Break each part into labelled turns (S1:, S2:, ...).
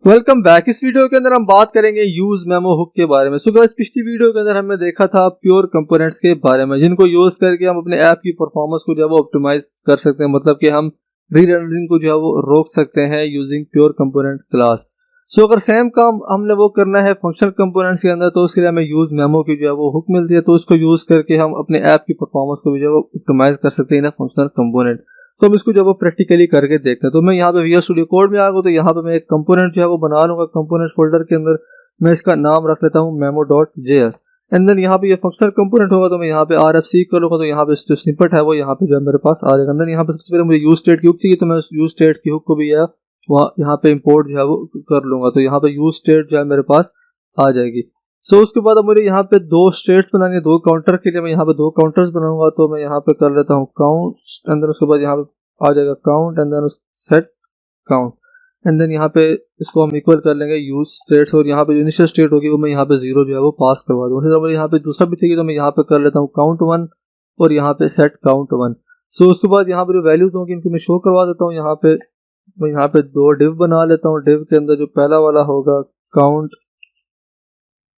S1: Welcome back. इस video के अंदर हम बात करेंगे यूज मेमो हुक के बारे में। सो गाइस, पिछली वीडियो के अंदर हमने देखा था प्योर कंपोनेंट्स के बारे में, जिनको यूज करके हम अपने ऐप की परफॉर्मेंस को जो है वो ऑप्टिमाइज कर सकते हैं, मतलब कि हम री रेंडरिंग को जो है वो रोक सकते हैं यूजिंग प्योर कंपोनेंट क्लास। सो अगर सेम काम हमने वो करना है फंक्शनल कंपोनेंट्स के अंदर, तो उसके लिए हमें यूज मेमो की जो है वो हुक मिलती है। तो उसको यूज करके हम अपने ऐप की परफॉर्मेंस को भी जो है वो ऑप्टिमाइज कर सकते हैं ना फंक्शनल कंपोनेंट। तो हम इसको जब वो प्रैक्टिकली करके देखते हैं, तो मैं यहाँ पे विजुअल स्टूडियो कोड में आ गया, तो यहाँ पे मैं एक कंपोनेंट जो है वो बना लूंगा। कंपोनेंट फोल्डर के अंदर मैं इसका नाम रख लेता हूँ memo.js। एंड देन यहाँ पे ये फंक्शनल कंपोनेंट होगा, तो मैं यहाँ पे RFC कर लूंगा, तो यहाँ पे जो स्निपेट है वो यहाँ पे जो है मेरे पास आ जाएगा। देन यहाँ पे सबसे पहले मुझे यूज स्टेट की हुक चाहिए, तो मैं यूज स्टेट की हुक को भी यहाँ पे इम्पोर्ट जो है वो कर लूंगा, तो यहाँ पे यूज स्टेट जो है मेरे पास आ जाएगी। सो उसके बाद अब मुझे यहाँ पे दो स्टेट्स बनानी है, दो काउंटर के लिए मैं यहाँ पे दो काउंटर्स बनाऊंगा। तो मैं यहाँ पे कर लेता हूँ काउंट, एंड देन उसके बाद यहाँ पे आ जाएगा count, and then set count, and then यहाँ पे इसको हम इक्वल कर लेंगे यूज स्टेट्स, और यहाँ पे जो इनिशियल स्टेट होगी वो मैं यहाँ पे 0 जो है वो पास करवा दूंगा। मुझे यहाँ पे दूसरा भी चाहिए, तो मैं यहाँ पे कर लेता हूँ काउंट 1 और यहाँ पे सेट काउंट 1। सो उसके बाद यहाँ पे जो वैल्यूज होंगी इनको मैं शो करवा देता हूँ। यहाँ पे मैं यहाँ पे दो डिव बना लेता हूँ। डिव के अंदर जो पहला वाला होगा count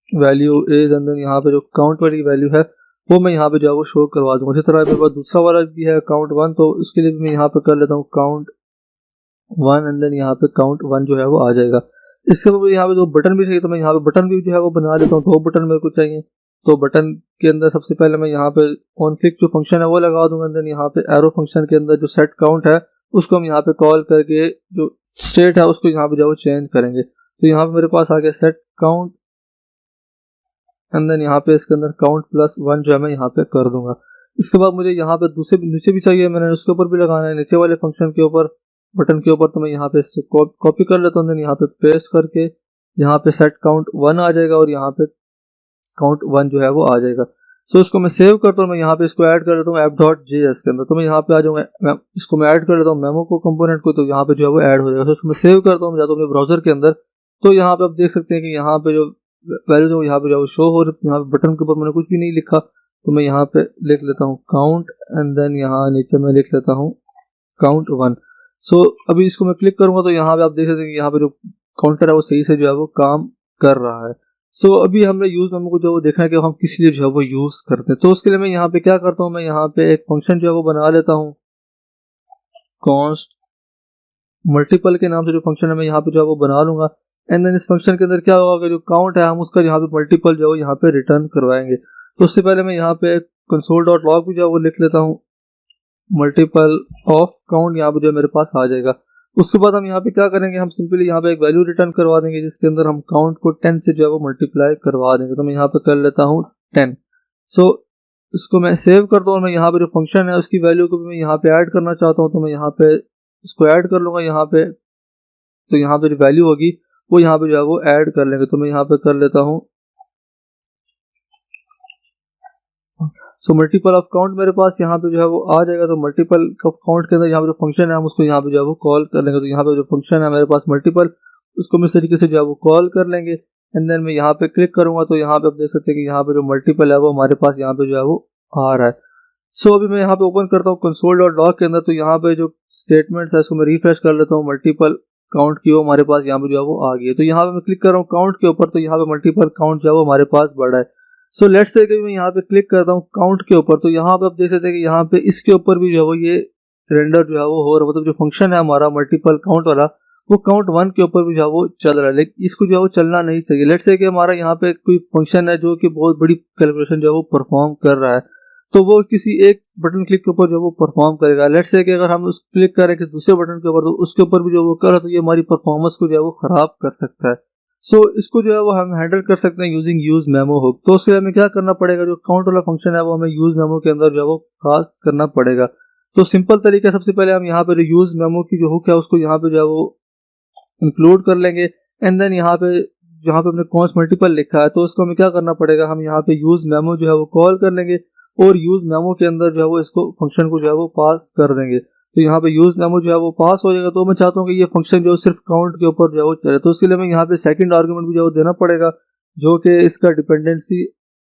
S1: value is, and then यहाँ पे जो काउंट वाली वैल्यू है वो मैं यहाँ पे जो है वो शो करवा दूंगा। इसी तरह मेरे पास दूसरा वाला भी है काउंट 1, तो उसके लिए भी मैं यहाँ पे कर लेता हूँ काउंट 1, एंड देन यहाँ पे काउंट 1 जो है वो आ जाएगा। इसके बाद यहाँ पे दो बटन भी चाहिए, तो मैं यहाँ पे बटन भी जो है वो बना लेता हूँ। दो बटन मेरे को चाहिए, तो बटन के अंदर सबसे पहले मैं यहाँ पे ऑनक्लिक जो फंक्शन है वो लगा दूंगा। देन यहाँ पे एरो फंक्शन के अंदर जो सेट काउंट है उसको हम यहाँ पे कॉल करके जो स्टेट है उसको यहाँ पे जो है वो चेंज करेंगे। तो यहाँ पे मेरे पास आ गया सेट काउंट, एंड देन यहाँ पे इसके अंदर काउंट प्लस 1 जो है मैं यहाँ पे कर दूंगा। इसके बाद मुझे यहाँ पे दूसरे नीचे भी चाहिए, मैंने उसके ऊपर भी लगाना है, नीचे वाले फंक्शन के ऊपर बटन के ऊपर। तो मैं यहाँ पे इससे कॉपी कर लेता हूँ, देन यहाँ पे पेस्ट करके यहाँ पे सेट काउंट 1 आ जाएगा और यहाँ पे काउंट 1 जो है वो आ जाएगा। तो इसको मैं सेव करता हूँ, मैं यहाँ पे इसको ऐड कर लेता हूँ app.js के अंदर। तो मैं यहाँ पे आ जाऊँगा, इसको मैं ऐड कर लेता हूँ मेमो को कंपोनेंट को, तो यहाँ पे जो है वो ऐड हो जाएगा। तो इसको मैं सेव करता हूँ, जाता हूँ अपने ब्राउजर के अंदर। तो यहाँ पे आप देख सकते हैं कि यहाँ पे जो वैल्यू जो यहाँ पे जो शो हो रही है, यहाँ पे बटन के ऊपर मैंने कुछ भी नहीं लिखा, तो मैं यहाँ पे लिख लेता हूँ काउंट, एंड देन यहाँ नीचे मैं लिख लेता हूँ काउंट 1। सो अभी इसको मैं क्लिक करूंगा, तो यहाँ पे आप देख सकते हैं कि यहाँ पे जो काउंटर है वो सही से जो है वो काम कर रहा है। सो अभी हमने यूज मेमो को जो वो देखना है कि हम किस लिए जो है वो यूज करते हैं। तो उसके लिए मैं यहाँ पे क्या करता हूँ, मैं यहाँ पे एक फंक्शन जो है वो बना लेता हूँ कॉन्स्ट मल्टीपल के नाम से। जो फंक्शन है मैं यहाँ पे जो है वो बना लूंगा, एंड देन इस फंक्शन के अंदर क्या होगा, जो काउंट है हम उसका यहाँ पे मल्टीपल जो है यहाँ पे रिटर्न करवाएंगे। तो उससे पहले मैं यहाँ पे console.log भी जो है वो लिख लेता हूँ मल्टीपल ऑफ काउंट, यहाँ पे जो मेरे पास आ जाएगा। उसके बाद हम यहाँ पे क्या करेंगे, हम सिंपली यहाँ पे एक वैल्यू रिटर्न करवा देंगे जिसके अंदर हम काउंट को 10 से जो है वो मल्टीप्लाई करवा देंगे। तो मैं यहाँ पे कर लेता हूँ 10। सो इसको मैं सेव करता हूँ, और मैं यहाँ पे जो फंक्शन है उसकी वैल्यू को भी मैं यहाँ पे ऐड करना चाहता हूँ, तो मैं यहाँ पे इसको ऐड कर लूंगा यहाँ पे। तो यहाँ पे जो वैल्यू होगी वो यहाँ पे जो है वो ऐड कर लेंगे। तो मैं यहाँ पे कर लेता हूँ सो मल्टीपल ऑफ काउंट मेरे पास यहाँ पे जो है वो आ जाएगा। तो मल्टीपल ऑफ काउंट के अंदर यहाँ पे जो फंक्शन है हम उसको यहाँ पे जो है वो कॉल कर लेंगे। तो यहाँ पे जो फंक्शन है मेरे पास मल्टीपल, उसको मैं इस तरीके से जो है वो कॉल कर लेंगे, एंड देन मैं यहाँ पे क्लिक करूंगा, तो यहाँ पे आप देख सकते हैं कि यहाँ पे जो मल्टीपल है वो हमारे पास यहाँ पे जो है वो आ रहा है। सो अभी मैं यहाँ पे ओपन करता हूँ console.log के अंदर। तो यहाँ पे जो स्टेटमेंट्स है उसको मैं रिफ्रेश कर लेता हूँ, मल्टीपल काउंट की वो हमारे पास यहाँ पे जो है वो आ गई है। तो यहाँ पे मैं क्लिक कर रहा हूँ काउंट के ऊपर, तो यहाँ पे मल्टीपल काउंट जो है वो हमारे पास बढ़ा है। सो लेट्स से मैं यहाँ पे क्लिक करता हूँ काउंट के ऊपर, तो यहाँ पे आप देख सकते हैं कि यहाँ पे इसके ऊपर भी जो है वो ये रेंडर जो है वो हो रहा है, मतलब जो फंक्शन है हमारा मल्टीपल काउंट वाला वो काउंट 1 के ऊपर भी जो है वो चल रहा है, लेकिन इसको जो है वो चलना नहीं चाहिए। लेट्स से हमारा यहाँ पे कोई फंक्शन है जो कि बहुत बड़ी कैलकुलेशन जो है वो परफॉर्म कर रहा है, तो वो किसी एक बटन क्लिक के ऊपर जो वो परफॉर्म करेगा। लेट्स से कि अगर हम उस क्लिक करें कि दूसरे बटन के ऊपर, तो उसके ऊपर भी जो वो कर रहा है, तो ये हमारी परफॉर्मेंस को जो है वो खराब कर सकता है। सो इसको जो है वो हम हैंडल कर सकते हैं यूजिंग यूज मेमो हुक। तो उसके लिए हमें क्या करना पड़ेगा, जो काउंट वाला फंक्शन है वो हमें यूज मेमो के अंदर जो है वो पास करना पड़ेगा। तो सिंपल तरीका, सबसे पहले हम यहाँ पे जो यूज मेमो की जो हुक है उसको यहाँ पे जो है वो इंक्लूड कर लेंगे, एंड देन यहाँ पे जहाँ पे हमने कॉन्स्ट मल्टीपल लिखा है तो उसको हमें क्या करना पड़ेगा, हम यहाँ पे यूज मेमो जो है वो कॉल कर लेंगे, और यूज मेमो के अंदर जो है वो इसको फंक्शन को जो है वो पास कर देंगे। तो यहाँ पे यूज मेमो जो है वो पास हो जाएगा। तो मैं चाहता हूँ कि ये फंक्शन जो सिर्फ काउंट के ऊपर जो है वो चले, तो उसके लिए मैं यहाँ पे सेकंड आर्गुमेंट भी जो है वो देना पड़ेगा, जो कि इसका डिपेंडेंसी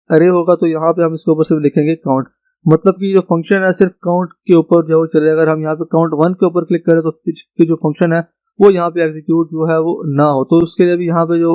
S1: अरे होगा। तो यहाँ पे हम इसके ऊपर सिर्फ लिखेंगे काउंट, मतलब कि जो फंक्शन है सिर्फ काउंट के ऊपर जो है वो चलेगा। अगर हम यहाँ पे काउंट 1 के ऊपर क्लिक करें तो फिर जो फंक्शन है वो यहाँ पे एग्जीक्यूट जो है वो ना हो। तो उसके लिए भी यहाँ पे जो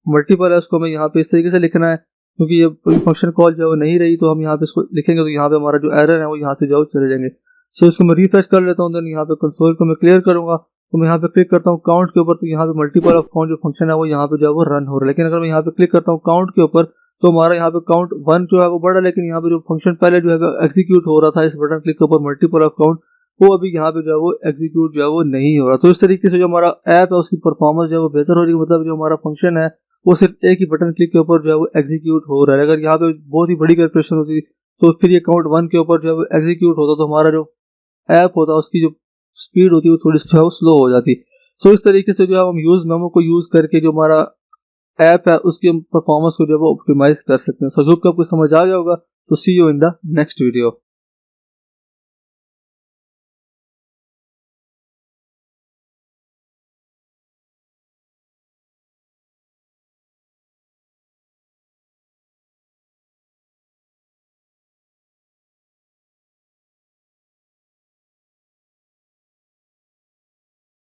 S1: मल्टीपल है उसको हमें यहाँ पे इस तरीके से लिखना है, क्योंकि ये फंक्शन कॉल जो है वो नहीं रही, तो हम यहाँ पे इसको लिखेंगे तो यहाँ पे हमारा जो एरर है वो यहाँ से जो चले जाएंगे। सो इसको मैं रिफ्रेश कर लेता हूँ, देन यहाँ पे कंसोल को मैं क्लियर करूँगा, तो मैं यहाँ पे क्लिक करता हूँ काउंट के ऊपर, तो यहाँ पे मल्टीपल ऑफ काउंट जो फंक्शन है वो यहाँ पे जो है वो रन हो रहा है। लेकिन अगर मैं यहाँ पे क्लिक करता हूँ काउंट के ऊपर, तो हमारा यहाँ पे काउंट 1 जो है वो बढ़ा, लेकिन यहाँ पे जो फंक्शन पहले जो है एग्जीक्यूट हो रहा था इस बटन क्लिक के ऊपर मल्टीपल ऑफ काउंट, वो अभी यहाँ पे जो है वो एग्जीक्यूट जो है वो नहीं हो रहा। तो इस तरीके से जो हमारा ऐप है उसकी परफॉर्मेंस जो है वो बेहतर हो रही है, मतलब जो हमारा फंक्शन है वो सिर्फ एक ही बटन क्लिक के ऊपर जो है वो एग्जीक्यूट हो रहा है। अगर यहाँ पे बहुत ही बड़ी कैलकुलेशन होती तो फिर ये काउंट 1 के ऊपर जो है वो एग्जीक्यूट होता, तो हमारा जो ऐप होता है उसकी जो स्पीड होती है वो थोड़ी सी जो है वो स्लो हो जाती। सो इस तरीके से जो है हम यूज मेमो को यूज करके जो हमारा ऐप है उसकी परफॉर्मेंस को जो है वो ऑप्टिमाइज कर सकते हैं। सो होप कि आपको समझ आ गया होगा। तो see you in the next video.